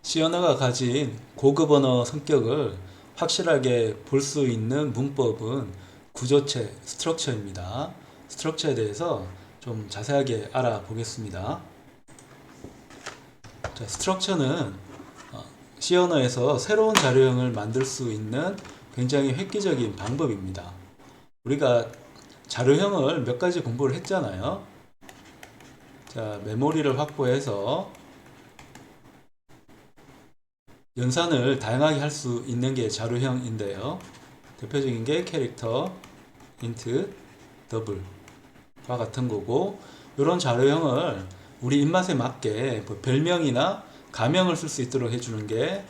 C 언어가 가진 고급 언어 성격을 확실하게 볼 수 있는 문법은 구조체, 스트럭처입니다. 스트럭처에 대해서 좀 자세하게 알아보겠습니다. 자, 스트럭처는 C 언어에서 새로운 자료형을 만들 수 있는 굉장히 획기적인 방법입니다. 우리가 자료형을 몇 가지 공부를 했잖아요. 자, 메모리를 확보해서 연산을 다양하게 할 수 있는 게 자료형인데요. 대표적인 게 캐릭터, 인트, 더블과 같은 거고, 이런 자료형을 우리 입맛에 맞게 별명이나 가명을 쓸 수 있도록 해주는 게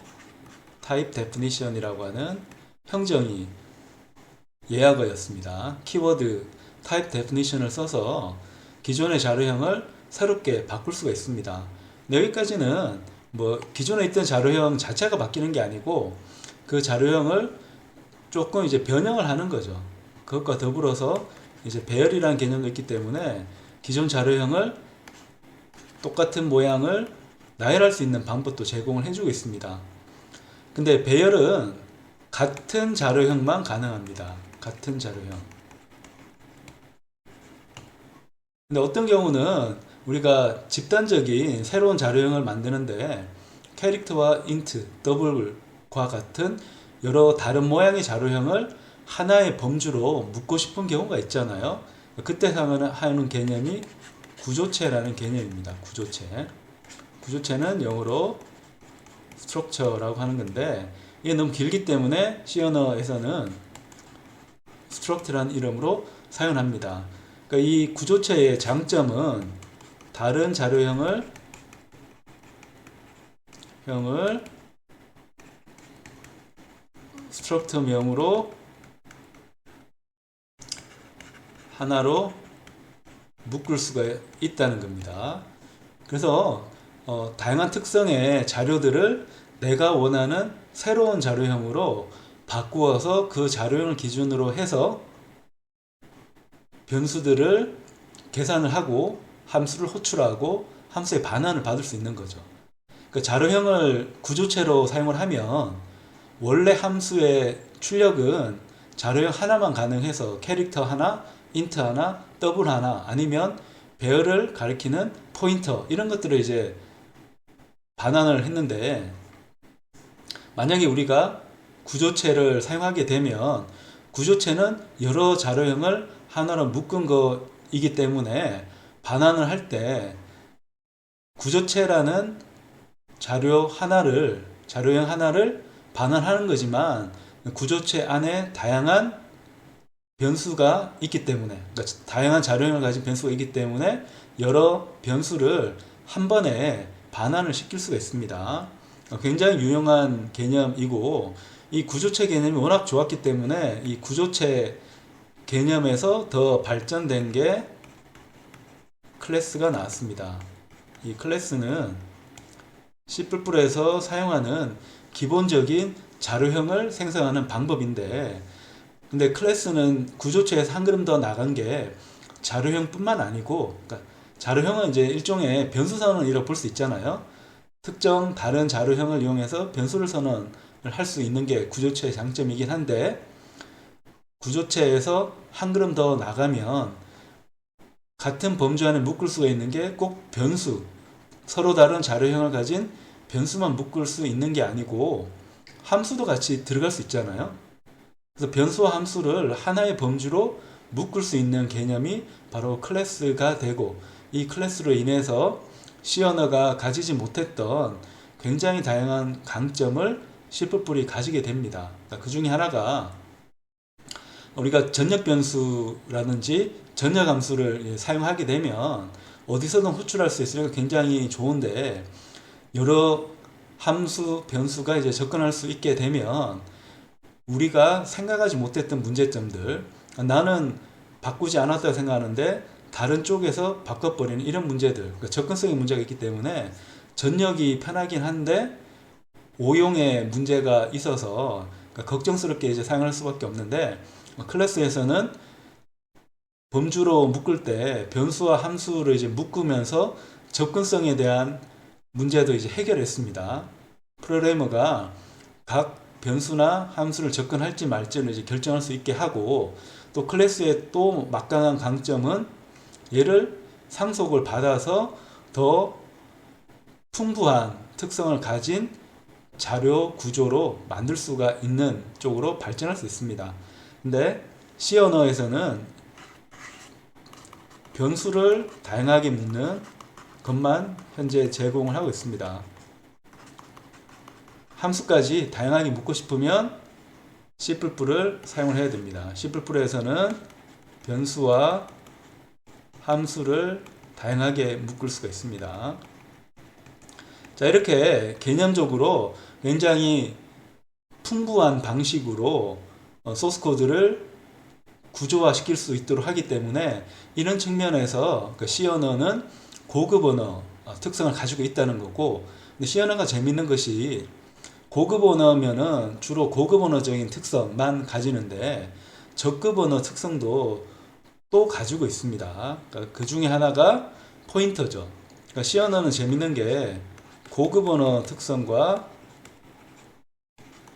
타입 데피니션이라고 하는 형정의 예약어였습니다. 키워드 타입 데피니션을 써서 기존의 자료형을 새롭게 바꿀 수가 있습니다. 여기까지는 기존에 있던 자료형 자체가 바뀌는 게 아니고 그 자료형을 조금 이제 변형을 하는 거죠. 그것과 더불어서 이제 배열이라는 개념도 있기 때문에 기존 자료형을 똑같은 모양을 나열할 수 있는 방법도 제공을 해주고 있습니다. 근데 배열은 같은 자료형만 가능합니다. 같은 자료형. 근데 어떤 경우는 우리가 집단적인 새로운 자료형을 만드는데 캐릭터와 인트, 더블과 같은 여러 다른 모양의 자료형을 하나의 범주로 묶고 싶은 경우가 있잖아요. 그때 사용하는 개념이 구조체라는 개념입니다. 구조체. 구조체는 영어로 스트럭처라고 하는 건데 이게 너무 길기 때문에 C 언어에서는 스트럭트라는 이름으로 사용합니다. 그러니까 이 구조체의 장점은 다른 자료형을 스트럭터명으로 하나로 묶을 수가 있다는 겁니다. 그래서 다양한 특성의 자료들을 내가 원하는 새로운 자료형으로 바꾸어서 그 자료형을 기준으로 해서 변수들을 계산을 하고 함수를 호출하고 함수의 반환을 받을 수 있는 거죠. 그 자료형을 구조체로 사용을 하면 원래 함수의 출력은 자료형 하나만 가능해서 캐릭터 하나, 인트 하나, 더블 하나 아니면 배열을 가리키는 포인터 이런 것들을 이제 반환을 했는데 만약에 우리가 구조체를 사용하게 되면 구조체는 여러 자료형을 하나로 묶은 거이기 때문에 반환을 할 때 구조체라는 자료형 하나를 반환하는 거지만 구조체 안에 다양한 변수가 있기 때문에 그러니까 다양한 자료형을 가진 변수가 있기 때문에 여러 변수를 한 번에 반환을 시킬 수가 있습니다. 굉장히 유용한 개념이고 이 구조체 개념이 워낙 좋았기 때문에 이 구조체 개념에서 더 발전된 게 클래스가 나왔습니다. 이 클래스는 C++에서 사용하는 기본적인 자료형을 생성하는 방법인데 근데 클래스는 구조체에서 한 걸음 더 나간 게 자료형뿐만 아니고 그러니까 자료형은 이제 일종의 변수 선언이라고 볼 수 있잖아요. 특정 다른 자료형을 이용해서 변수를 선언을 할 수 있는 게 구조체의 장점이긴 한데 구조체에서 한 걸음 더 나가면 같은 범주 안에 묶을 수가 있는 게 꼭 변수, 서로 다른 자료형을 가진 변수만 묶을 수 있는 게 아니고 함수도 같이 들어갈 수 있잖아요. 그래서 변수와 함수를 하나의 범주로 묶을 수 있는 개념이 바로 클래스가 되고 이 클래스로 인해서 C 언어가 가지지 못했던 굉장히 다양한 강점을 C++이 가지게 됩니다. 그러니까 그 중에 하나가 우리가 전역 변수라든지 전역 함수를 사용하게 되면 어디서든 호출할 수 있으니까 굉장히 좋은데 여러 함수, 변수가 이제 접근할 수 있게 되면 우리가 생각하지 못했던 문제점들 나는 바꾸지 않았다고 생각하는데 다른 쪽에서 바꿔버리는 이런 문제들 그러니까 접근성의 문제가 있기 때문에 전역이 편하긴 한데 오용의 문제가 있어서 그러니까 걱정스럽게 이제 사용할 수밖에 없는데 클래스에서는 범주로 묶을 때 변수와 함수를 이제 묶으면서 접근성에 대한 문제도 이제 해결했습니다. 프로그래머가 각 변수나 함수를 접근할지 말지를 이제 결정할 수 있게 하고, 또 클래스의 또 막강한 강점은 얘를 상속을 받아서 더 풍부한 특성을 가진 자료 구조로 만들 수가 있는 쪽으로 발전할 수 있습니다. 근데 C 언어에서는 변수를 다양하게 묻는 것만 현재 제공을 하고 있습니다. 함수까지 다양하게 묻고 싶으면 C++를 사용을 해야 됩니다. C++에서는 변수와 함수를 다양하게 묶을 수가 있습니다. 자, 이렇게 개념적으로 굉장히 풍부한 방식으로 소스 코드를 구조화시킬 수 있도록 하기 때문에, 이런 측면에서 C 언어는 고급 언어 특성을 가지고 있다는 거고, 근데 C 언어가 재밌는 것이 고급 언어면은 주로 고급 언어적인 특성만 가지는데 저급 언어 특성도 또 가지고 있습니다. 그러니까 그 중에 하나가 포인터죠. 그러니까 C 언어는 재밌는 게 고급 언어 특성과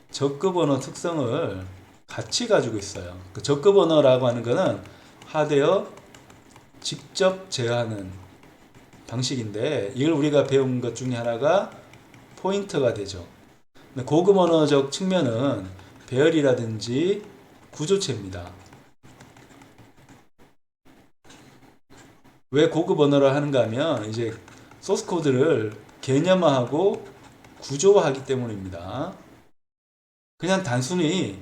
저급 언어 특성을 같이 가지고 있어요. 그 저급 언어라고 하는 거는 하되어 직접 제어하는 방식인데, 이걸 우리가 배운 것 중에 하나가 포인터가 되죠. 고급 언어적 측면은 배열이라든지 구조체입니다. 왜 고급 언어를 하는가 하면 이제 소스 코드를 개념화하고 구조화하기 때문입니다. 그냥 단순히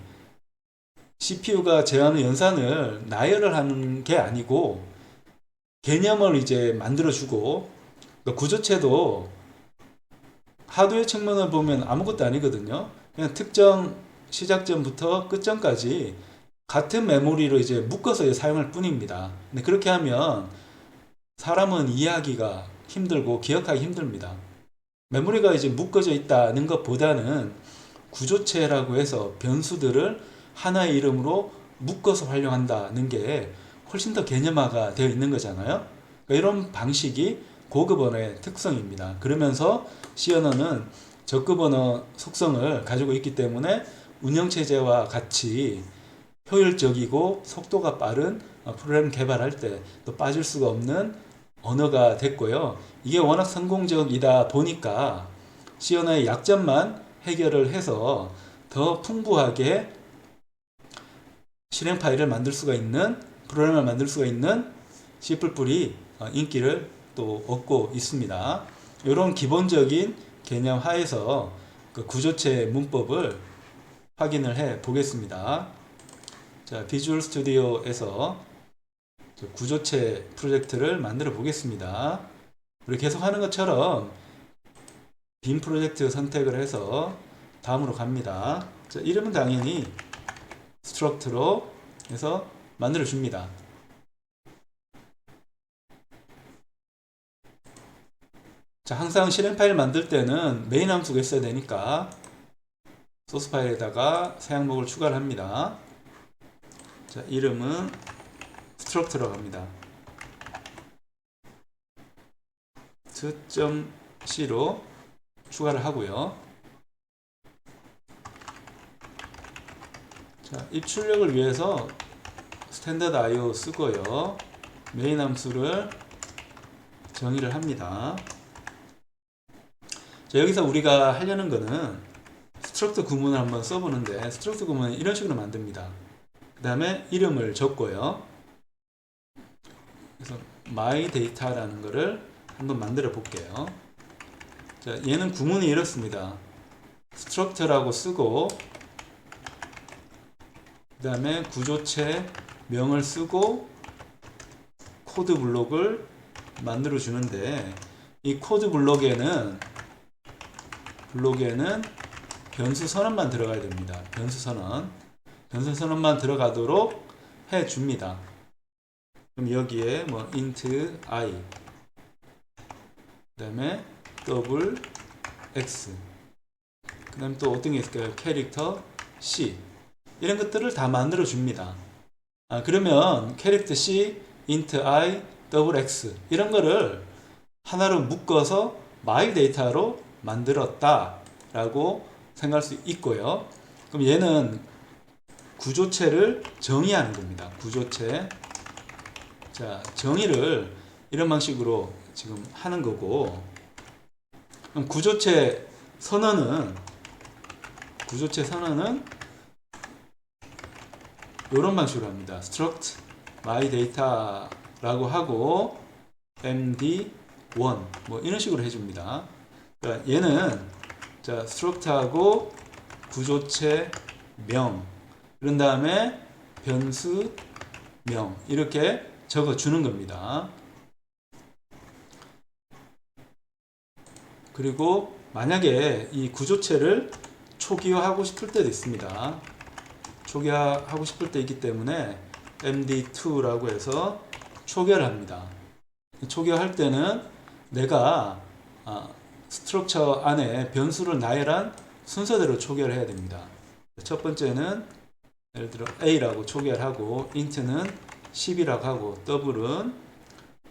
CPU가 제어하는 연산을 나열을 하는 게 아니고 개념을 이제 만들어주고, 그러니까 구조체도 하드웨어 측면을 보면 아무것도 아니거든요. 그냥 특정 시작점부터 끝점까지 같은 메모리로 이제 묶어서 사용할 뿐입니다. 근데 그렇게 하면 사람은 이해하기가 힘들고 기억하기 힘듭니다. 메모리가 이제 묶어져 있다는 것보다는 구조체라고 해서 변수들을 하나의 이름으로 묶어서 활용한다는 게 훨씬 더 개념화가 되어 있는 거잖아요. 그러니까 이런 방식이 고급 언어의 특성입니다. 그러면서 C 언어는 저급 언어 속성을 가지고 있기 때문에 운영체제와 같이 효율적이고 속도가 빠른 프로그램 개발할 때 또 빠질 수가 없는 언어가 됐고요. 이게 워낙 성공적이다 보니까 C 언어의 약점만 해결을 해서 더 풍부하게 실행 파일을 만들 수가 있는, 프로그램을 만들 수가 있는 C++이 인기를 또 얻고 있습니다. 이런 기본적인 개념 하에서 그 구조체 문법을 확인을 해 보겠습니다. 자, 비주얼 스튜디오에서 구조체 프로젝트를 만들어 보겠습니다. 우리 계속 하는 것처럼 빈 프로젝트 선택을 해서 다음으로 갑니다. 자, 이름은 당연히 스트럭트로 해서 만들어 줍니다. 자, 항상 실행 파일 만들 때는 메인 함수가 있어야 되니까 소스 파일에다가 새 항목을 추가를 합니다. 자, 이름은 스트럭트로 갑니다. .c로 추가를 하고요. 자, 입출력을 위해서 스탠다드 IO 쓰고요. 메인 함수를 정의를 합니다. 자, 여기서 우리가 하려는 거는 스트럭트 구문을 한번 써보는데, 스트럭트 구문은 이런 식으로 만듭니다. 그 다음에 이름을 적고요. 그래서 my data라는 거를 한번 만들어 볼게요. 자, 얘는 구문이 이렇습니다. 스트럭트라고 쓰고, 그 다음에 구조체 명을 쓰고 코드 블록을 만들어 주는데, 이 코드 블록에는 변수 선언만 들어가야 됩니다. 변수 선언만 들어가도록 해 줍니다. 그럼 여기에 뭐 int i, 그 다음에 더블 x, 그 다음에 또 어떤 게 있을까요? 캐릭터 c, 이런 것들을 다 만들어 줍니다. 그러면 캐릭터 c, int i, 더블 x 이런 거를 하나로 묶어서 my data로 만들었다. 라고 생각할 수 있고요. 그럼 얘는 구조체를 정의하는 겁니다. 구조체. 자, 정의를 이런 방식으로 지금 하는 거고, 그럼 구조체 선언은 이런 방식으로 합니다. struct my data라고 하고 md1 뭐 이런 식으로 해줍니다. 그러니까 얘는 자 struct하고 구조체 명 그런 다음에 변수 명 이렇게 적어 주는 겁니다. 그리고 만약에 이 구조체를 초기화하고 싶을 때도 있습니다. 초기화하고 싶을 때 있기 때문에 md2라고 해서 초기화를 합니다. 초기화할 때는 내가 스트럭처 안에 변수를 나열한 순서대로 초기화를 해야 됩니다. 첫 번째는 예를 들어 a라고 초기화를 하고 int는 10이라고 하고 더블은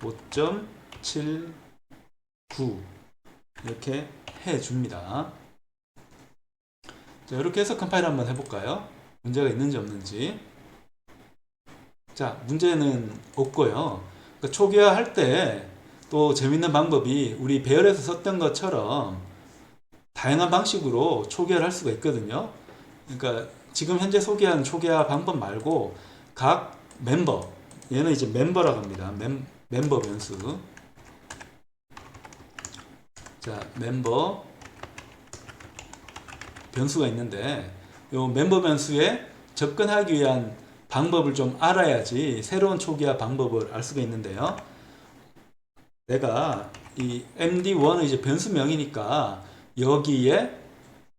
5.79 이렇게 해줍니다. 자, 이렇게 해서 컴파일 한번 해볼까요? 문제가 있는지 없는지. 자, 문제는 없고요. 그러니까 초기화할 때 또 재밌는 방법이 우리 배열에서 썼던 것처럼 다양한 방식으로 초기화를 할 수가 있거든요. 그러니까 지금 현재 소개한 초기화 방법 말고 각 멤버, 얘는 이제 멤버라고 합니다. 멤버 변수. 자, 멤버 변수가 있는데 이 멤버 변수에 접근하기 위한 방법을 좀 알아야지 새로운 초기화 방법을 알 수가 있는데요. 내가 이 md1은 이제 변수명이니까 여기에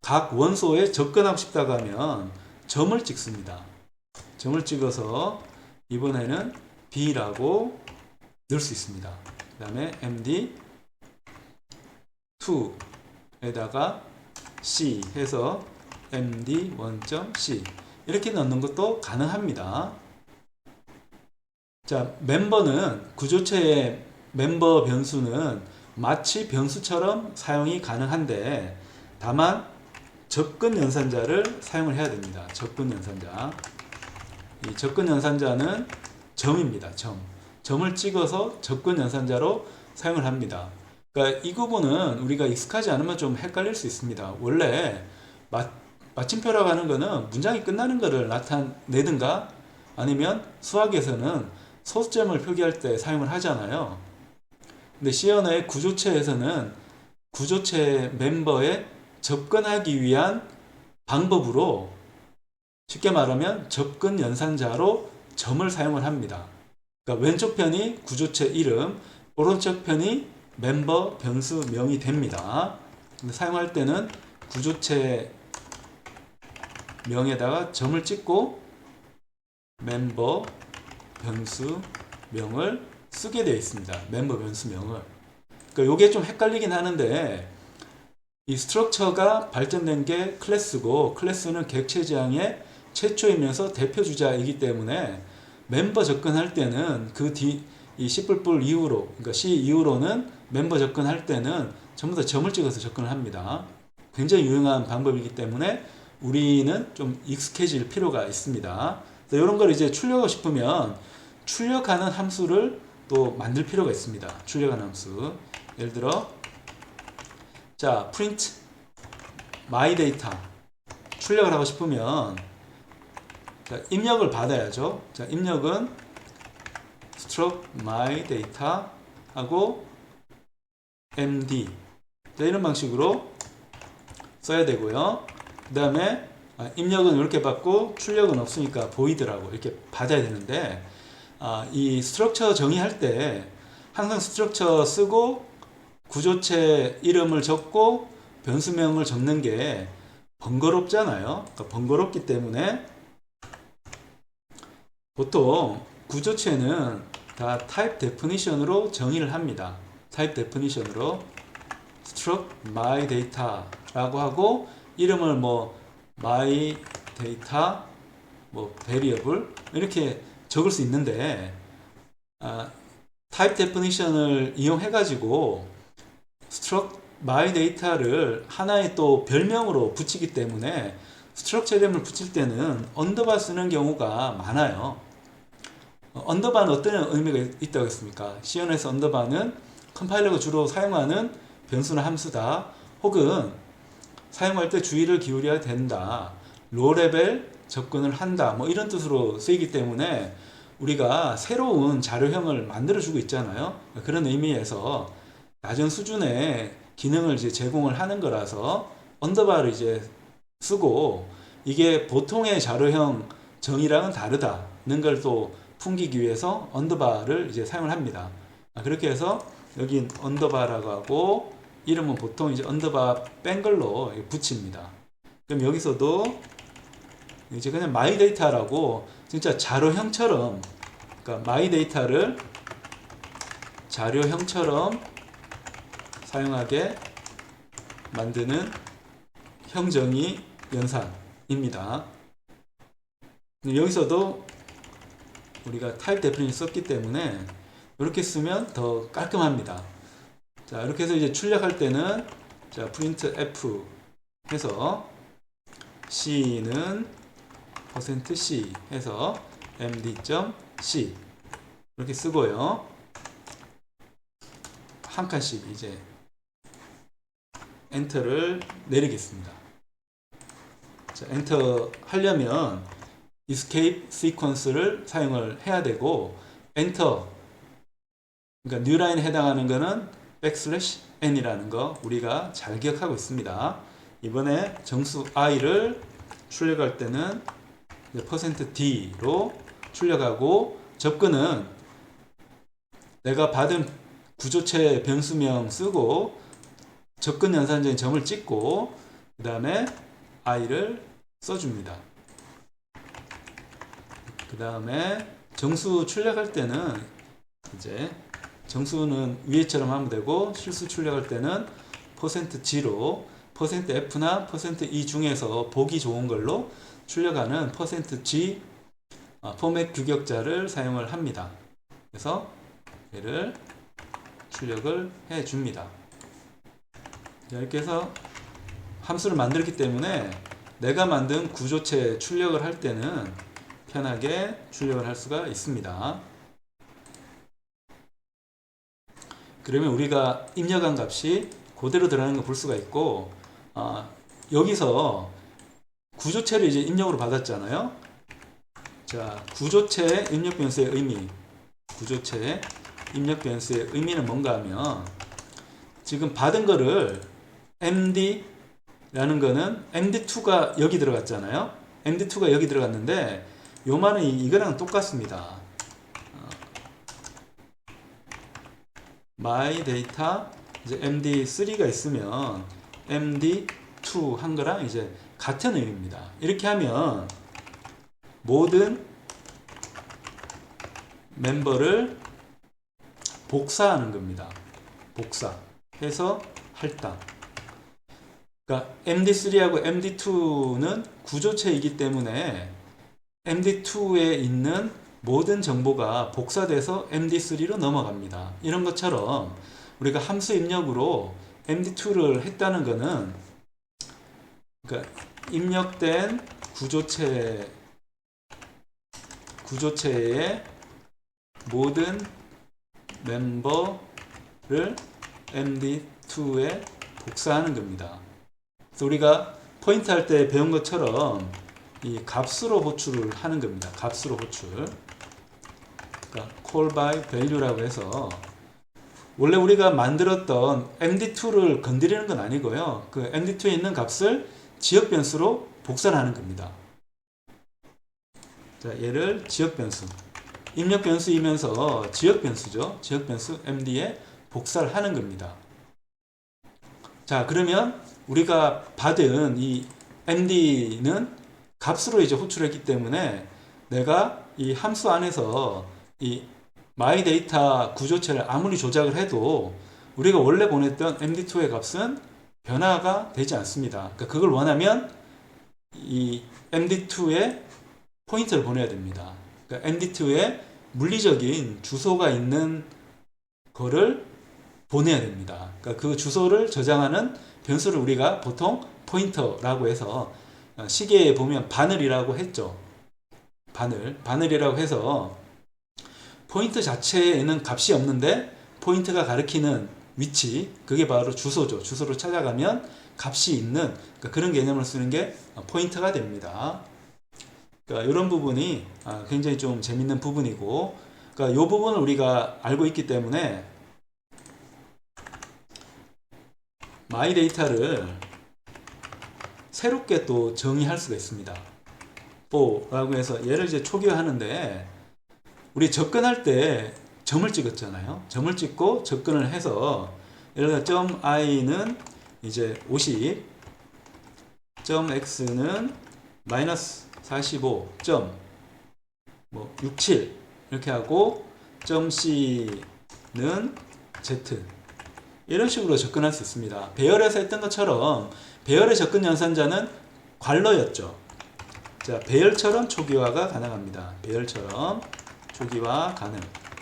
각 원소에 접근하고 싶다고 하면 점을 찍습니다. 점을 찍어서 이번에는 b라고 넣을 수 있습니다. 그 다음에 md2에다가 c 해서 md1.c 이렇게 넣는 것도 가능합니다. 자, 멤버는 구조체의 멤버 변수는 마치 변수처럼 사용이 가능한데 다만 접근 연산자를 사용을 해야 됩니다. 접근 연산자. 이 접근 연산자는 점입니다. 점을 찍어서 접근 연산자로 사용을 합니다. 그러니까 이 부분은 우리가 익숙하지 않으면 좀 헷갈릴 수 있습니다. 원래 마침표라고 하는 거는 문장이 끝나는 것을 나타내든가 아니면 수학에서는 소수점을 표기할 때 사용을 하잖아요. 근데 C 언어의 구조체에서는 구조체 멤버에 접근하기 위한 방법으로 쉽게 말하면 접근 연산자로 점을 사용을 합니다. 그러니까 왼쪽 편이 구조체 이름, 오른쪽 편이 멤버 변수명이 됩니다. 근데 사용할 때는 구조체 명에다가 점을 찍고 멤버 변수명을 쓰게 되어 있습니다. 멤버 변수명을. 그러니까 이게 좀 헷갈리긴 하는데 이 스트럭처가 발전된 게 클래스고 클래스는 객체 지향의 최초이면서 대표 주자이기 때문에 멤버 접근할 때는 그 뒤 이 C++ 이후로 그러니까 C 이후로는 멤버 접근할 때는 전부 다 점을 찍어서 접근을 합니다. 굉장히 유용한 방법이기 때문에 우리는 좀 익숙해질 필요가 있습니다. 이런 걸 이제 출력하고 싶으면 출력하는 함수를 또 만들 필요가 있습니다. 출력하는 함수. 예를 들어 자, print my data 출력을 하고 싶으면 자, 입력을 받아야죠. 자, 입력은 struct my data 하고 md 자, 이런 방식으로 써야 되고요. 그 다음에 입력은 이렇게 받고 출력은 없으니까 void라고 이렇게 받아야 되는데 이 스트럭처 정의할 때 항상 스트럭처 쓰고 구조체 이름을 적고 변수명을 적는 게 번거롭잖아요. 그러니까 번거롭기 때문에 보통 구조체는 다 type definition으로 정의를 합니다. type definition으로 struct my data 라고 하고 이름을 뭐 my data 뭐 variable 이렇게 적을 수 있는데 type definition을 이용해 가지고 struct my data를 하나의 또 별명으로 붙이기 때문에 스트럭처 이름을 붙일 때는 언더바 쓰는 경우가 많아요. 언더바는 어떤 의미가 있다고 했습니까? C에서 언더바는 컴파일러가 주로 사용하는 변수나 함수다. 혹은 사용할 때 주의를 기울여야 된다. 로레벨 접근을 한다. 뭐 이런 뜻으로 쓰이기 때문에 우리가 새로운 자료형을 만들어주고 있잖아요. 그런 의미에서 낮은 수준의 기능을 이제 제공을 하는 거라서 언더바를 이제 쓰고 이게 보통의 자료형 정의랑은 다르다는 걸 또 풍기기 위해서 언더바를 이제 사용을 합니다. 그렇게 해서 여기 언더바라고 하고 이름은 보통 이제 언더바 뺀 걸로 붙입니다. 그럼 여기서도 이제 그냥 마이 데이터라고 진짜 자료형처럼, 그러니까 마이 데이터를 자료형처럼 사용하게 만드는 형정의 연산입니다. 여기서도 우리가 타입 데피니션 썼기 때문에 이렇게 쓰면 더 깔끔합니다. 자, 이렇게 해서 이제 출력할 때는 자, print f 해서 c는 %c 해서 md.c 이렇게 쓰고요. 한 칸씩 이제 엔터를 내리겠습니다. 자, 엔터 하려면 escape sequence를 사용을 해야 되고 엔터, 그러니까 뉴라인에 해당하는 거는 \n이라는 거 우리가 잘 기억하고 있습니다. 이번에 정수 i를 출력할 때는 %d로 출력하고 접근은 내가 받은 구조체 변수명 쓰고 접근 연산적인 점을 찍고 그 다음에 i를 써줍니다. 그 다음에 정수 출력할 때는 이제 정수는 위에처럼 하면 되고 실수 출력할 때는 %g로 %f나 %e 중에서 보기 좋은 걸로 출력하는 %g 포맷 규격자를 사용을 합니다. 그래서 얘를 출력을 해 줍니다. 이렇게 해서 함수를 만들기 때문에 내가 만든 구조체 출력을 할 때는 편하게 출력을 할 수가 있습니다. 그러면 우리가 입력한 값이 그대로 들어가는 걸 볼 수가 있고, 여기서 구조체를 이제 입력으로 받았잖아요. 자, 구조체 입력 변수의 의미, 구조체 입력 변수의 의미는 뭔가 하면 지금 받은 거를 md라는 거는 md2가 여기 들어갔잖아요. md2가 여기 들어갔는데 요 말은 이거랑 똑같습니다. my data 이제 md3가 있으면 md2 한 거랑 이제 같은 의미입니다. 이렇게 하면 모든 멤버를 복사하는 겁니다. 복사해서 할당. 그러니까 md3하고 md2는 구조체이기 때문에 md2에 있는 모든 정보가 복사돼서 md3로 넘어갑니다. 이런 것처럼 우리가 함수 입력으로 md2를 했다는 것은 그러니까 입력된 구조체의 모든 멤버를 md2에 복사하는 겁니다. 그래서 우리가 포인트 할 때 배운 것처럼 이 값으로 호출을 하는 겁니다. 값으로 호출. 그러니까 call by value라고 해서 원래 우리가 만들었던 md2를 건드리는 건 아니고요. 그 md2에 있는 값을 지역 변수로 복사를 하는 겁니다. 자, 얘를 지역 변수. 입력 변수이면서 지역 변수죠. 지역 변수 md에 복사를 하는 겁니다. 자, 그러면 우리가 받은 이 md는 값으로 이제 호출했기 때문에 내가 이 함수 안에서 이 myData 구조체를 아무리 조작을 해도 우리가 원래 보냈던 md2의 값은 변화가 되지 않습니다. 그러니까 그걸 원하면 이 md2에 포인트를 보내야 됩니다. 그러니까 md2에 물리적인 주소가 있는 거를 보내야 됩니다. 그러니까 그 주소를 저장하는 변수를 우리가 보통 포인터라고 해서 시계에 보면 바늘이라고 했죠. 바늘이라고 해서 포인트 자체에는 값이 없는데 포인트가 가리키는 위치, 그게 바로 주소죠. 주소를 찾아가면 값이 있는 그러니까 그런 개념을 쓰는 게 포인터가 됩니다. 그러니까 이런 부분이 굉장히 좀 재밌는 부분이고, 그러니까 이 부분을 우리가 알고 있기 때문에 마이 데이터를 새롭게 또 정의할 수가 있습니다. 라고 해서 얘를 이제 초기화하는데, 우리 접근할 때 점을 찍었잖아요. 점을 찍고 접근을 해서 예를 들어 점 i는 이제 50, 점 x는 마이너스 45, 점 67 이렇게 하고 점 c는 z 이런 식으로 접근할 수 있습니다. 배열에서 했던 것처럼 배열의 접근 연산자는 괄호였죠. 자, 배열처럼 초기화가 가능합니다. 배열처럼 초기화 가능.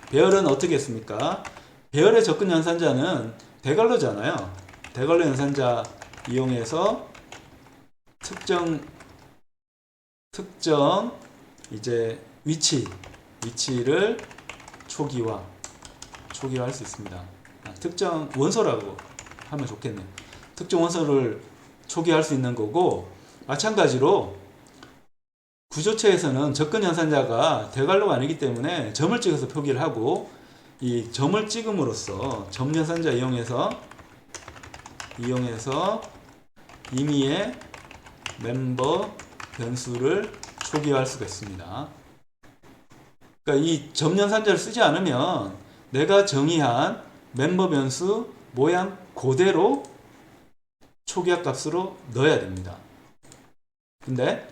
배열은 어떻게 했습니까? 배열의 접근 연산자는 대괄호잖아요. 대괄호 연산자 이용해서 특정 이제 위치를 초기화할 수 있습니다. 특정 원소라고 하면 좋겠네요. 특정 원소를 초기화할 수 있는 거고, 마찬가지로 구조체에서는 접근 연산자가 대괄호가 아니기 때문에 점을 찍어서 표기를 하고, 이 점을 찍음으로써 점 연산자 이용해서 임의의 멤버 변수를 초기화할 수가 있습니다. 그러니까 이 점 연산자를 쓰지 않으면 내가 정의한 멤버 변수 모양 그대로 초기화 값으로 넣어야 됩니다. 근데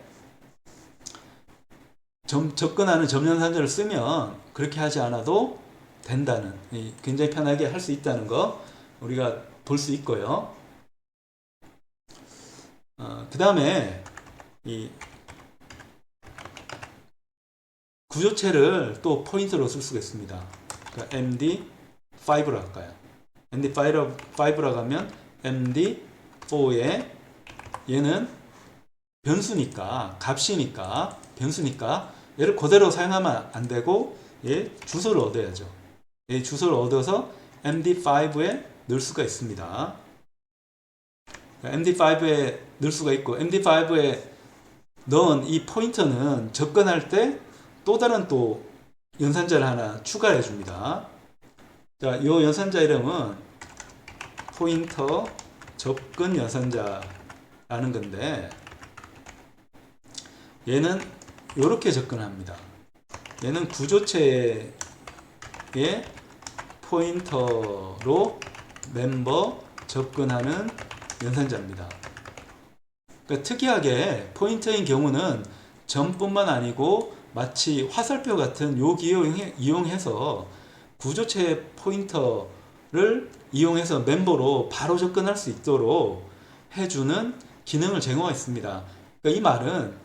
접근하는 점 연산자를 쓰면 그렇게 하지 않아도 된다는, 굉장히 편하게 할 수 있다는 거 우리가 볼 수 있고요. 그 다음에 이 구조체를 또 포인터로 쓸 수가 있습니다. 그러니까 MD5로 할까요? MD5라고 하면 MD4에 얘는 변수니까, 값이니까, 변수니까 얘를 그대로 사용하면 안 되고 얘 주소를 얻어야죠. 얘 주소를 얻어서 MD5에 넣을 수가 있습니다. MD5에 넣을 수가 있고, MD5에 넣은 이 포인터는 접근할 때 또 다른 또 연산자를 하나 추가해 줍니다. 자, 이 연산자 이름은 포인터 접근 연산자라는 건데, 얘는 이렇게 접근합니다. 얘는 구조체의 포인터로 멤버 접근하는 연산자입니다. 그러니까 특이하게 포인터인 경우는 점뿐만 아니고 마치 화살표 같은 요 기호 이용해서 구조체 포인터를 이용해서 멤버로 바로 접근할 수 있도록 해주는 기능을 제공했습니다. 그러니까 이 말은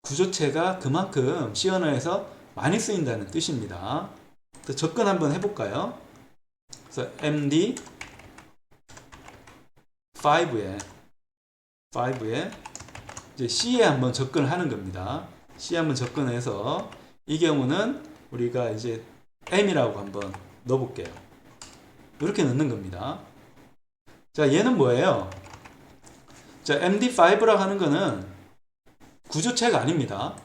구조체가 그만큼 C 언어에서 많이 쓰인다는 뜻입니다. 접근 한번 해볼까요? 그래서 MD5에 이제 C에 한번 접근을 하는 겁니다. C에 한번 접근해서 이 경우는 우리가 이제 M이라고 한번 넣어볼게요. 이렇게 넣는 겁니다. 자, 얘는 뭐예요? 자, MD5라고 하는 거는 구조체가 아닙니다.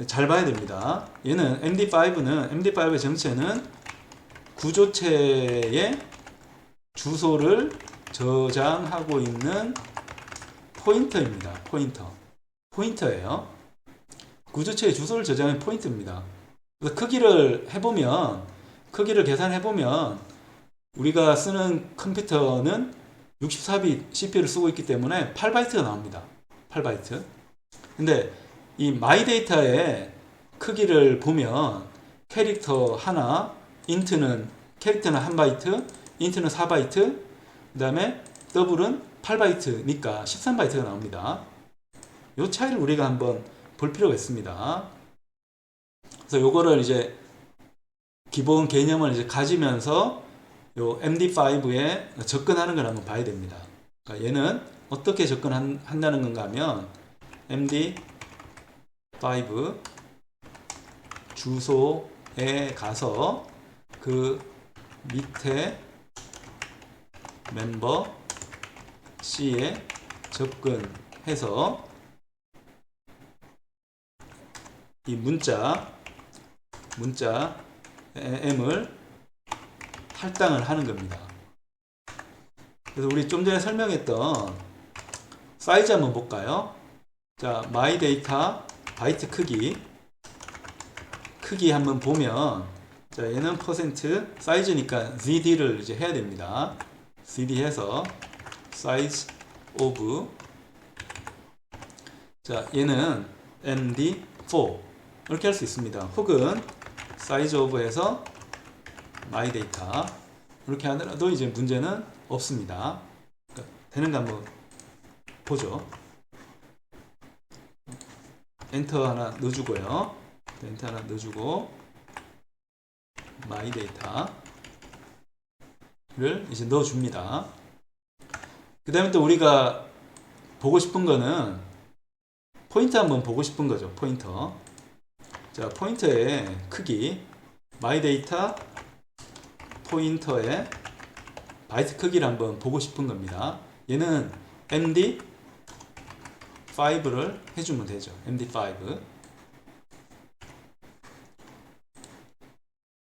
잘 봐야 됩니다. 얘는 MD5의 정체는 구조체의 주소를 저장하고 있는 포인터입니다. 포인터예요. 구조체의 주소를 저장하는 포인터입니다. 그래서 크기를 계산해보면 우리가 쓰는 컴퓨터는 64빗 CPU를 쓰고 있기 때문에 8바이트가 나옵니다. 8바이트. 근데 이 마이 데이터의 크기를 보면 캐릭터 하나, 캐릭터는 1바이트, 인트는 4바이트, 그 다음에 더블은 8바이트니까 13바이트가 나옵니다. 이 차이를 우리가 한번 볼 필요가 있습니다. 그래서 요거를 이제 기본 개념을 이제 가지면서 요 MD5에 접근하는 걸 한번 봐야 됩니다. 그러니까 얘는 어떻게 접근한다는 건가 하면 MD5 주소에 가서 그 밑에 멤버 C에 접근해서 이 문자 M을 할당을 하는 겁니다. 그래서 우리 좀 전에 설명했던 사이즈 한번 볼까요? 자, my data 바이트 크기 한번 보면, 자, 얘는 퍼센트 사이즈니까 zd를 이제 해야 됩니다. zd 해서 size of, 자, 얘는 md4 이렇게 할 수 있습니다. 혹은 size of 해서 my data 이렇게 하더라도 이제 문제는 없습니다. 그러니까 되는가 한번 보죠. 엔터 하나 넣어주고요. 엔터 하나 넣어주고 my data를 이제 넣어줍니다. 그 다음에 또 우리가 보고 싶은 거는 포인터 한번 보고 싶은 거죠. 포인터. 자, 포인터의 크기, my data 포인터의 바이트 크기를 한번 보고 싶은 겁니다. 얘는 MD5를 해주면 되죠. MD5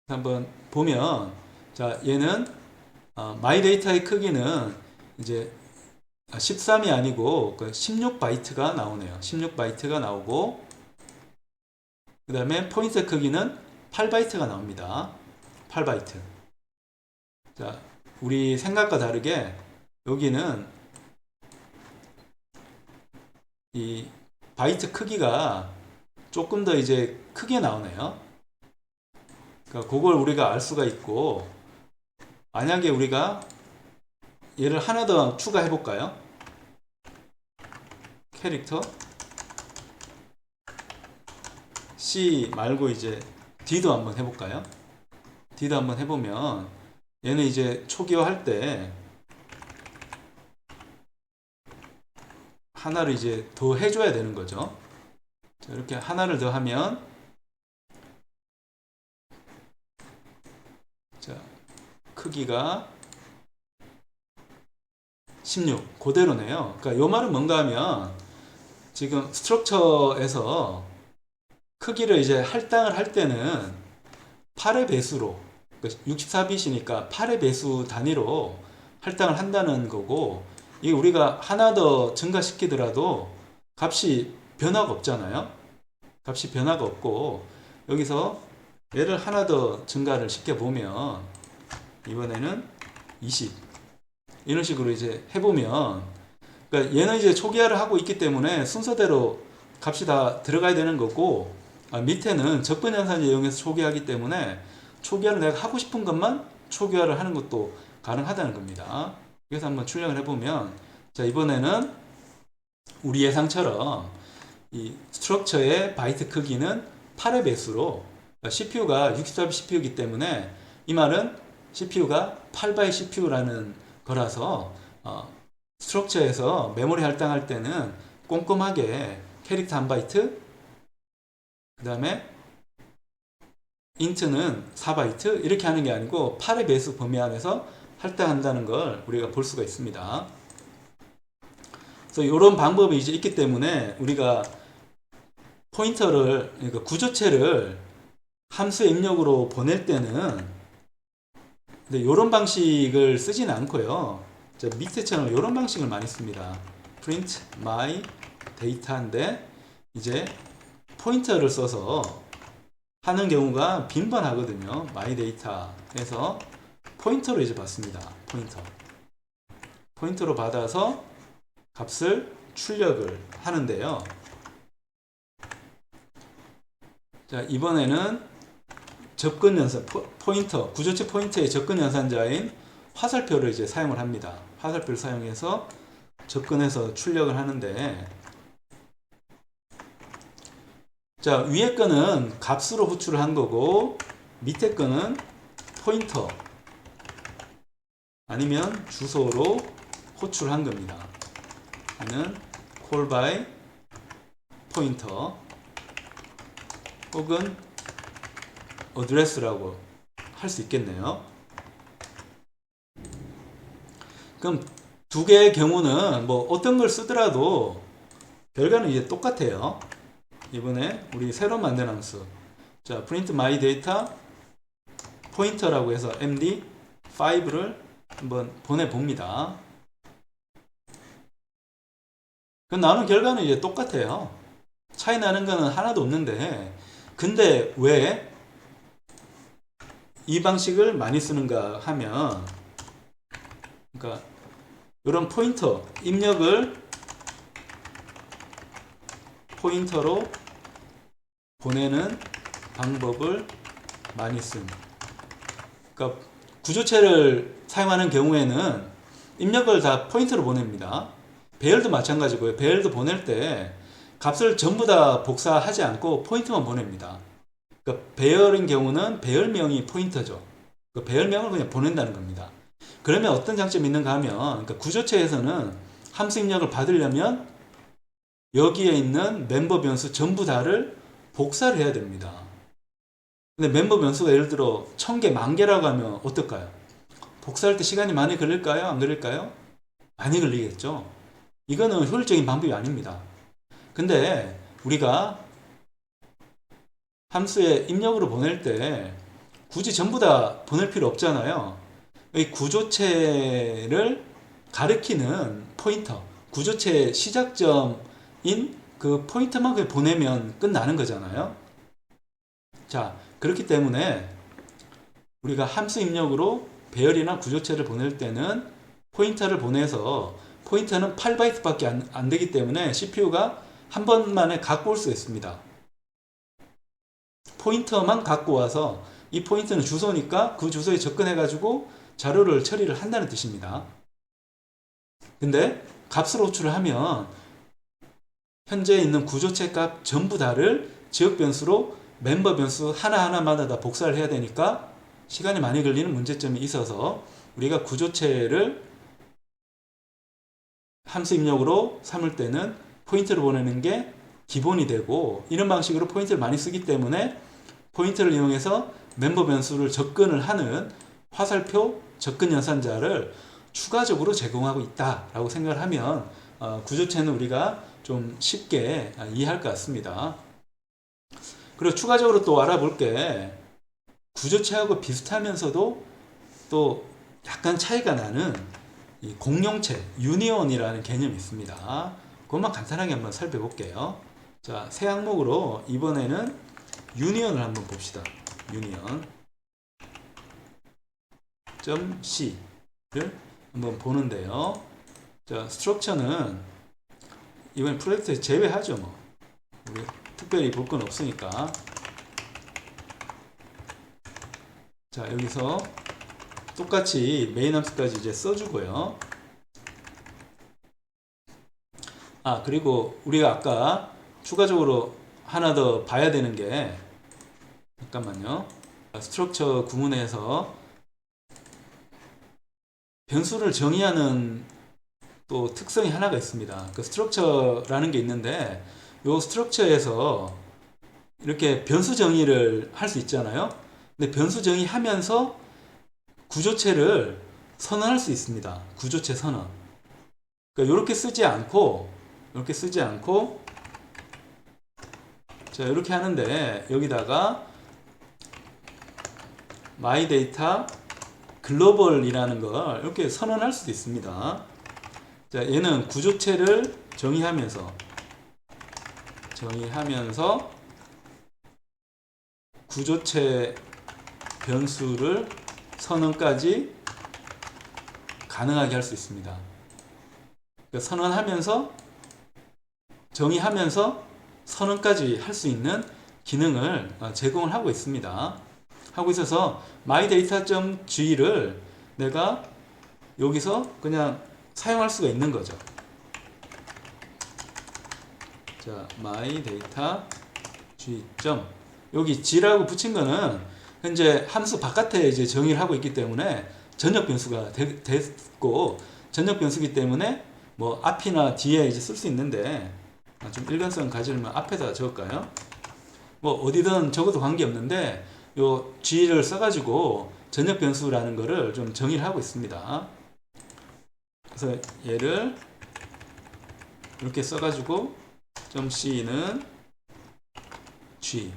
한번 보면, 자, 얘는 my data의 크기는 이제 13이 아니고 16바이트가 나오네요. 16바이트가 나오고, 그 다음에 포인터 크기는 8바이트가 나옵니다. 8바이트. 자, 우리 생각과 다르게 여기는 이 바이트 크기가 조금 더 이제 크게 나오네요. 그러니까 그걸 우리가 알 수가 있고, 만약에 우리가 얘를 하나 더 추가해 볼까요? 캐릭터 C 말고 이제 D도 한번 해볼까요? D도 한번 해보면 얘는 이제 초기화할 때 하나를 이제 더 해줘야 되는 거죠. 자, 이렇게 하나를 더 하면, 자, 크기가 16 그대로네요. 그러니까 요 말은 뭔가 하면 지금 스트럭처에서 크기를 이제 할당을 할 때는 8의 배수로, 64bit이니까 8의 배수 단위로 할당을 한다는 거고, 이게 우리가 하나 더 증가시키더라도 값이 변화가 없잖아요. 값이 변화가 없고, 여기서 얘를 하나 더 증가를 시켜보면 이번에는 20 이런 식으로 이제 해보면, 그러니까 얘는 이제 초기화를 하고 있기 때문에 순서대로 값이 다 들어가야 되는 거고, 밑에는 접근연산을 이용해서 초기화하기 때문에 초기화를 내가 하고 싶은 것만 초기화를 하는 것도 가능하다는 겁니다. 그래서 한번 출력을 해보면, 자, 이번에는 우리 예상처럼 이 스트럭처의 바이트 크기는 8의 배수로, CPU가 64비 CPU이기 때문에 이 말은 CPU가 8바이 CPU라는 거라서 스트럭처에서 메모리 할당할 때는 꼼꼼하게 캐릭터 한 바이트, 그 다음에 인트는 4바이트 이렇게 하는 게 아니고 8의 배수 범위 안에서 할당한다는 걸 우리가 볼 수가 있습니다. 그래서 이런 방법이 이제 있기 때문에 우리가 포인터를, 그러니까 구조체를 함수 입력으로 보낼 때는 근데 이런 방식을 쓰지는 않고요. 자, 밑에처럼 이런 방식을 많이 씁니다. print my data인데 이제 포인터를 써서 하는 경우가 빈번하거든요. my data 해서 포인터로 이제 받습니다. 포인터로 받아서 값을 출력을 하는데요. 자, 이번에는 접근 연산, 포인터, 구조체 포인터의 접근 연산자인 화살표를 이제 사용을 합니다. 화살표를 사용해서 접근해서 출력을 하는데, 자, 위에 거는 값으로 호출을 한 거고 밑에 거는 포인터, 아니면 주소로 호출한 겁니다. 하는 call by pointer 혹은 address라고 할 수 있겠네요. 그럼 두 개의 경우는 뭐 어떤 걸 쓰더라도 결과는 이제 똑같아요. 이번에 우리 새로 만든 함수, 자 print my data pointer라고 해서 md5를 한번 보내봅니다. 그럼 나오는 결과는 이제 똑같아요. 차이 나는 거는 하나도 없는데, 근데 왜 이 방식을 많이 쓰는가 하면, 그러니까 이런 포인터 입력을 포인터로 보내는 방법을 많이 쓴. 그러니까 구조체를 사용하는 경우에는 입력을 다 포인터로 보냅니다. 배열도 마찬가지고요. 배열도 보낼 때 값을 전부 다 복사하지 않고 포인트만 보냅니다. 그러니까 배열인 경우는 배열명이 포인터죠. 그 배열명을 그냥 보낸다는 겁니다. 그러면 어떤 장점이 있는가 하면, 그러니까 구조체에서는 함수 입력을 받으려면 여기에 있는 멤버 변수 전부 다를 복사를 해야 됩니다. 근데 멤버 변수가 예를 들어 1000개, 10,000개라고 하면 어떨까요? 복사할 때 시간이 많이 걸릴까요? 안 걸릴까요? 많이 걸리겠죠. 이거는 효율적인 방법이 아닙니다. 근데 우리가 함수에 입력으로 보낼 때 굳이 전부 다 보낼 필요 없잖아요. 이 구조체를 가리키는 포인터, 구조체의 시작점인 그 포인터만 그냥 보내면 끝나는 거잖아요. 자, 그렇기 때문에 우리가 함수 입력으로 배열이나 구조체를 보낼 때는 포인터를 보내서, 포인터는 8바이트 밖에 안 되기 때문에 CPU가 한 번만에 갖고 올 수 있습니다. 포인터만 갖고 와서, 이 포인터는 주소니까 그 주소에 접근해 가지고 자료를 처리를 한다는 뜻입니다. 근데 값을 호출을 하면 현재 있는 구조체 값 전부 다를 지역 변수로 멤버 변수 하나하나마다 다 복사를 해야 되니까 시간이 많이 걸리는 문제점이 있어서, 우리가 구조체를 함수 입력으로 삼을 때는 포인트를 보내는 게 기본이 되고, 이런 방식으로 포인트를 많이 쓰기 때문에 포인트를 이용해서 멤버 변수를 접근을 하는 화살표 접근 연산자를 추가적으로 제공하고 있다라고 생각을 하면 구조체는 우리가 좀 쉽게 이해할 것 같습니다. 그리고 추가적으로 또 알아볼 게, 구조체하고 비슷하면서도 또 약간 차이가 나는 이 공용체, 유니온이라는 개념이 있습니다. 그것만 간단하게 한번 살펴볼게요. 자, 새 항목으로 이번에는 유니온을 한번 봅시다. 유니온 .c를 한번 보는데요. 자, 스트럭처는 이번 프로젝트에 제외하죠. 뭐 우리 특별히 볼 건 없으니까. 자, 여기서 똑같이 메인 함수까지 이제 써주고요. 아, 그리고 우리가 아까 추가적으로 하나 더 봐야 되는 게, 잠깐만요. 스트럭처 구문에서 변수를 정의하는 또 특성이 하나가 있습니다. 그 스트럭처라는 게 있는데, 이 스트럭처에서 이렇게 변수 정의를 할 수 있잖아요. 근데 변수 정의하면서 구조체를 선언할 수 있습니다. 구조체 선언. 그러니까 이렇게 쓰지 않고, 자, 이렇게 하는데 여기다가 my data 글로벌이라는 걸 이렇게 선언할 수도 있습니다. 자, 얘는 구조체를 정의하면서 구조체 변수를 선언까지 가능하게 할 수 있습니다. 그러니까 선언하면서, 정의하면서 선언까지 할 수 있는 기능을 제공을 하고 있습니다. 하고 있어서 mydata.g를 내가 여기서 그냥 사용할 수가 있는 거죠. 자, mydata.g. 여기 g라고 붙인 거는 현재 함수 바깥에 이제 정의를 하고 있기 때문에 전역 변수가 됐고, 전역 변수기 때문에 뭐 앞이나 뒤에 이제 쓸 수 있는데, 좀 일관성 가지려면 앞에다 적을까요? 뭐 어디든 적어도 관계없는데 요 G를 써가지고 전역 변수라는 거를 좀 정의를 하고 있습니다. 그래서 얘를 이렇게 써가지고 점 C는 G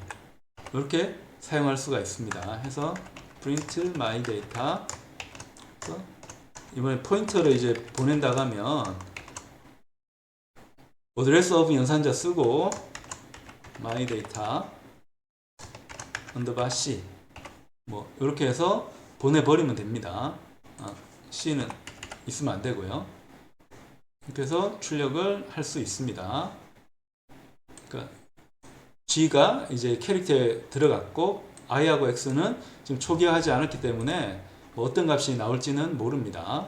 이렇게 사용할 수가 있습니다. 해서 print my data, 이번에 포인터를 이제 보낸다고 하면 address of 연산자 쓰고 my data underbar C 뭐 이렇게 해서 보내버리면 됩니다. C는 있으면 안 되고요. 이렇게 해서 출력을 할 수 있습니다. 그러니까 G가 이제 캐릭터에 들어갔고 I하고 X는 지금 초기화하지 않았기 때문에 뭐 어떤 값이 나올지는 모릅니다.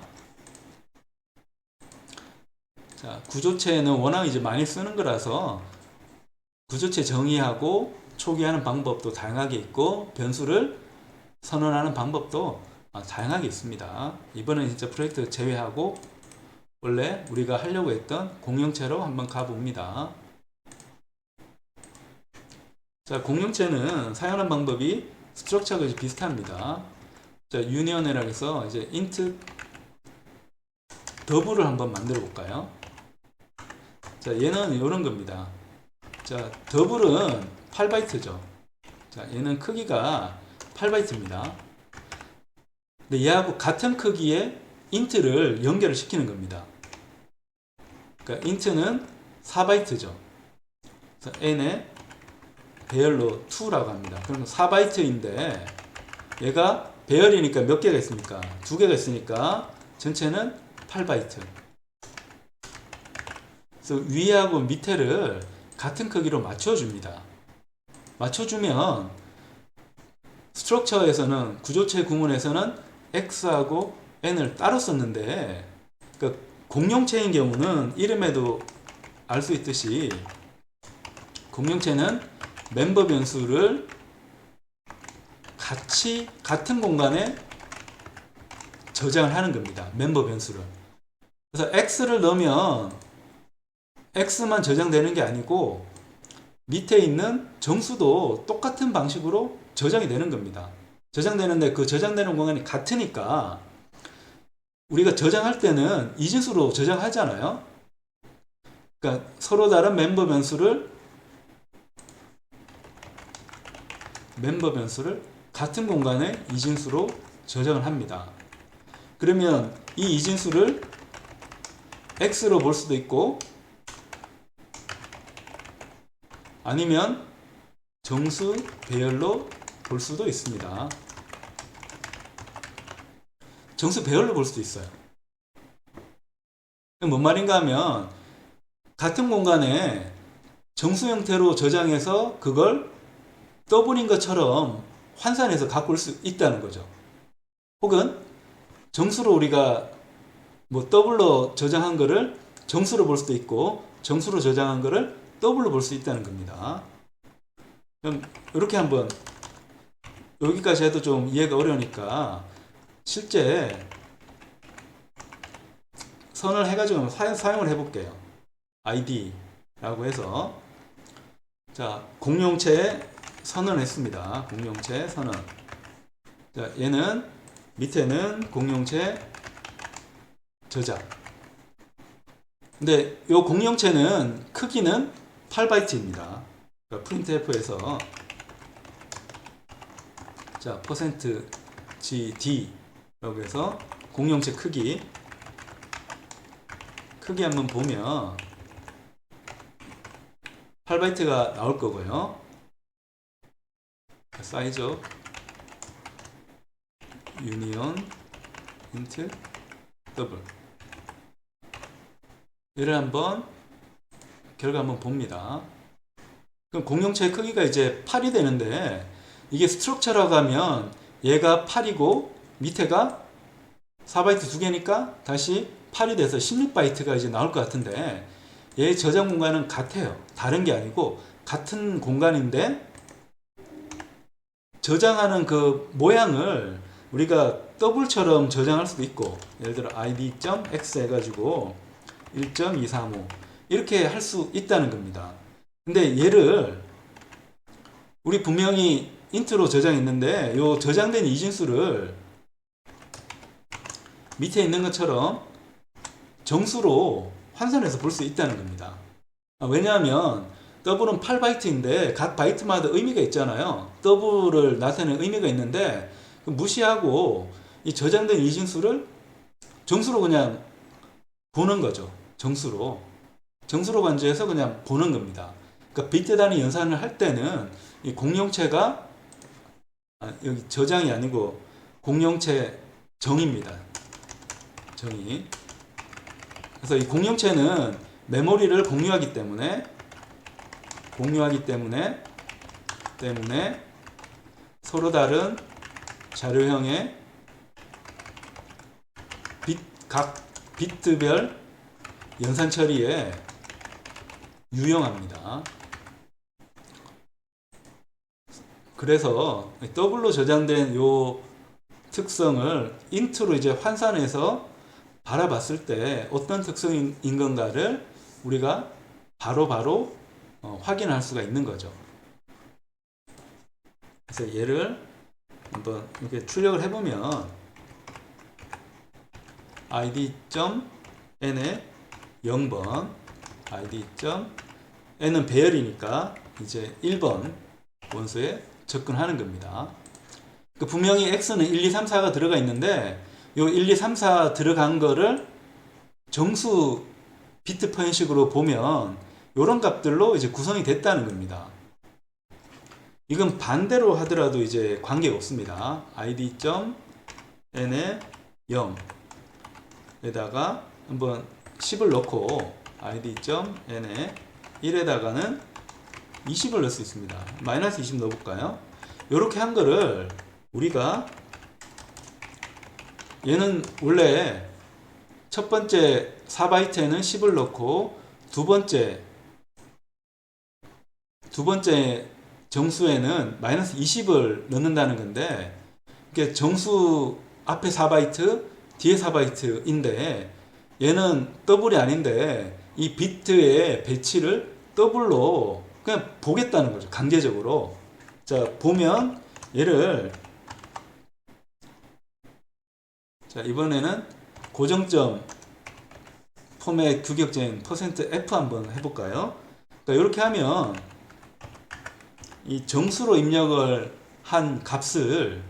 자, 구조체는 워낙 이제 많이 쓰는 거라서 구조체 정의하고 초기화하는 방법도 다양하게 있고 변수를 선언하는 방법도 다양하게 있습니다. 이번엔 진짜 프로젝트 제외하고 원래 우리가 하려고 했던 공용체로 한번 가봅니다. 자, 공용체는 사용하는 방법이 스트럭처가 이제 비슷합니다. 자, 유니언이라고 해서 이제 int 더블을 한번 만들어 볼까요? 자, 얘는 이런 겁니다. 자, 더블은 8바이트죠. 자, 얘는 크기가 8바이트입니다. 근데 얘하고 같은 크기의 int를 연결을 시키는 겁니다. 그러니까 int는 4바이트죠. 그래서 n에 배열로 2라고 합니다. 그러면 4바이트인데 얘가 배열이니까 몇 개가 있습니까? 2개가 있으니까 전체는 8바이트. 그래서 위하고 밑에를 같은 크기로 맞춰줍니다. 맞춰주면 스트럭처에서는 구조체 구문에서는 x하고 n을 따로 썼는데, 그러니까 공용체인 경우는 이름에도 알 수 있듯이 공용체는 멤버 변수를 같은 공간에 저장을 하는 겁니다. 멤버 변수를. 그래서 x를 넣으면 x만 저장되는 게 아니고 밑에 있는 정수도 똑같은 방식으로 저장이 되는 겁니다. 저장되는데 그 저장되는 공간이 같으니까 우리가 저장할 때는 이진수로 저장하잖아요. 그러니까 서로 다른 멤버 변수를 같은 공간에 이진수로 저장을 합니다. 그러면 이 이진수를 x로 볼 수도 있고 아니면 정수 배열로 볼 수도 있습니다. 정수 배열로 볼 수도 있어요. 뭔 말인가 하면 같은 공간에 정수 형태로 저장해서 그걸 더블인 것처럼 환산해서 갖고 올 수 있다는 거죠. 혹은 정수로 우리가 뭐 더블로 저장한 거를 정수로 볼 수도 있고 정수로 저장한 거를 더블로 볼 수 있다는 겁니다. 그럼 이렇게 한번 여기까지 해도 좀 이해가 어려우니까 실제 선을 해가지고 사용을 해볼게요. id라고 해서 자, 공용체에 선언을 했습니다. 공용체 선언. 자, 얘는 밑에는 공용체 저장. 근데 이 공용체는 크기는 8바이트입니다. 그러니까 printf에서 자, %gd 라고 해서 공용체 크기 한번 보면 8바이트가 나올 거고요. 사이즈 유니온 int 더블 얘를 한번 결과 한번 봅니다. 그럼 공용체의 크기가 이제 8이 되는데 이게 스트럭처라고 하면 얘가 8이고 밑에가 4바이트 2개니까 다시 8이 돼서 16바이트가 이제 나올 것 같은데 얘의 저장 공간은 같아요. 다른 게 아니고 같은 공간인데 저장하는 그 모양을 우리가 더블처럼 저장할 수도 있고, 예를 들어 id.x 해가지고 1.235 이렇게 할 수 있다는 겁니다. 근데 얘를 우리 분명히 인트로 저장했는데 요 저장된 이진수를 밑에 있는 것처럼 정수로 환산해서 볼 수 있다는 겁니다. 왜냐하면 더블은 8바이트인데 각 바이트마다 의미가 있잖아요. 더블을 나타내는 의미가 있는데 무시하고 이 저장된 이진수를 정수로 그냥 보는 거죠. 정수로 간주해서 그냥 보는 겁니다. 그러니까 비트 단위 연산을 할 때는 이 공용체가 여기 저장이 아니고 공용체 정의입니다. 정의. 그래서 이 공용체는 메모리를 공유하기 때문에 서로 다른 자료형의 각 비트별 연산 처리에 유용합니다. 그래서 더블로 저장된 요 특성을 인트로 이제 환산해서 바라봤을 때 어떤 특성인 건가를 우리가 바로 확인할 수가 있는 거죠. 그래서 얘를 한번 이렇게 출력을 해보면 id.n에 0번, id.n은 배열이니까 이제 1번 원소에 접근하는 겁니다. 분명히 x는 1, 2, 3, 4가 들어가 있는데 요 1, 2, 3, 4 들어간 거를 정수 비트 표현식으로 보면 요런 값들로 이제 구성이 됐다는 겁니다. 이건 반대로 하더라도 이제 관계가 없습니다. id.n에 0에다가 한번 10을 넣고 id.n에 1에다가는 20을 넣을 수 있습니다. 마이너스 20 넣어볼까요? 이렇게 한 거를 우리가 얘는 원래 첫 번째 4바이트에는 10을 넣고 두 번째 정수에는 마이너스 20을 넣는다는 건데 이게 정수 앞에 4바이트 뒤에 4바이트인데 얘는 더블이 아닌데 이 비트의 배치를 더블로 그냥 보겠다는 거죠. 강제적으로. 자, 보면 얘를 자, 이번에는 고정점 포맷 규격된 %f 한번 해볼까요? 그러니까 이렇게 하면 이 정수로 입력을 한 값을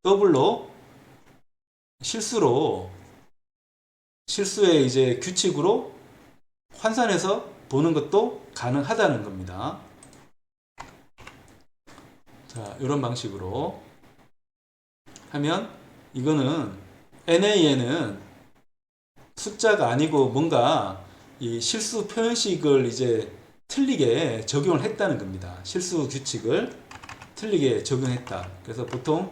더블로 실수의 이제 규칙으로 환산해서 보는 것도 가능하다는 겁니다. 자, 이런 방식으로 하면 이거는 NA에는 숫자가 아니고 뭔가 이 실수 표현식을 이제 틀리게 적용을 했다는 겁니다. 실수 규칙을 틀리게 적용했다. 그래서 보통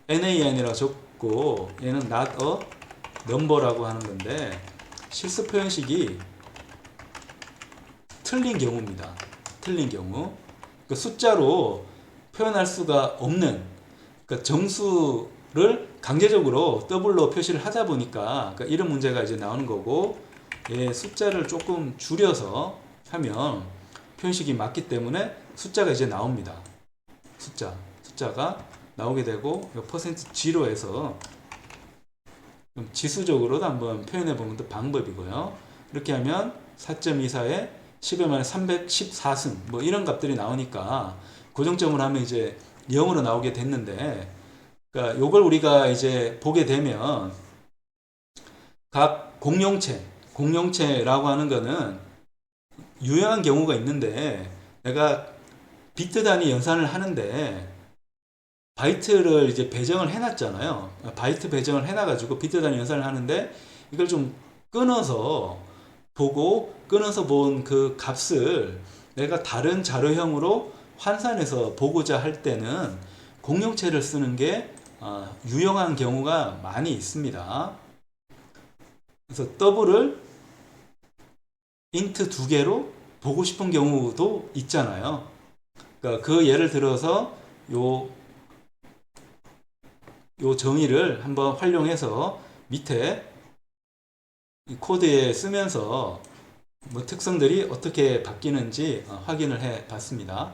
NAN이라고 적고 얘는 not a number라고 하는 건데 실수 표현식이 틀린 경우입니다. 틀린 경우. 그러니까 숫자로 표현할 수가 없는 그러니까 정수를 강제적으로 더블로 표시를 하다 보니까 그러니까 이런 문제가 이제 나오는 거고 예, 숫자를 조금 줄여서 하면 표현식이 맞기 때문에 숫자가 이제 나옵니다. 숫자가 나오게 되고 %0에서 지수적으로도 한번 표현해 보는 것도 방법이고요. 이렇게 하면 4.24에 10의 만에 314승 뭐 이런 값들이 나오니까 고정점을 하면 이제 0으로 나오게 됐는데 그러니까 요걸 우리가 이제 보게 되면 각 공용체라고 하는 거는 유용한 경우가 있는데 내가 비트 단위 연산을 하는데 바이트를 이제 배정을 해놨잖아요. 바이트 배정을 해놔가지고 비트 단위 연산을 하는데 이걸 좀 끊어서 보고 끊어서 본 그 값을 내가 다른 자료형으로 환산해서 보고자 할 때는 공용체를 쓰는 게 유용한 경우가 많이 있습니다. 그래서 더블을 인트 두 개로 보고 싶은 경우도 있잖아요. 그러니까 그 예를 들어서 요 요 정의를 한번 활용해서 밑에 이 코드에 쓰면서 뭐 특성들이 어떻게 바뀌는지 확인을 해 봤습니다.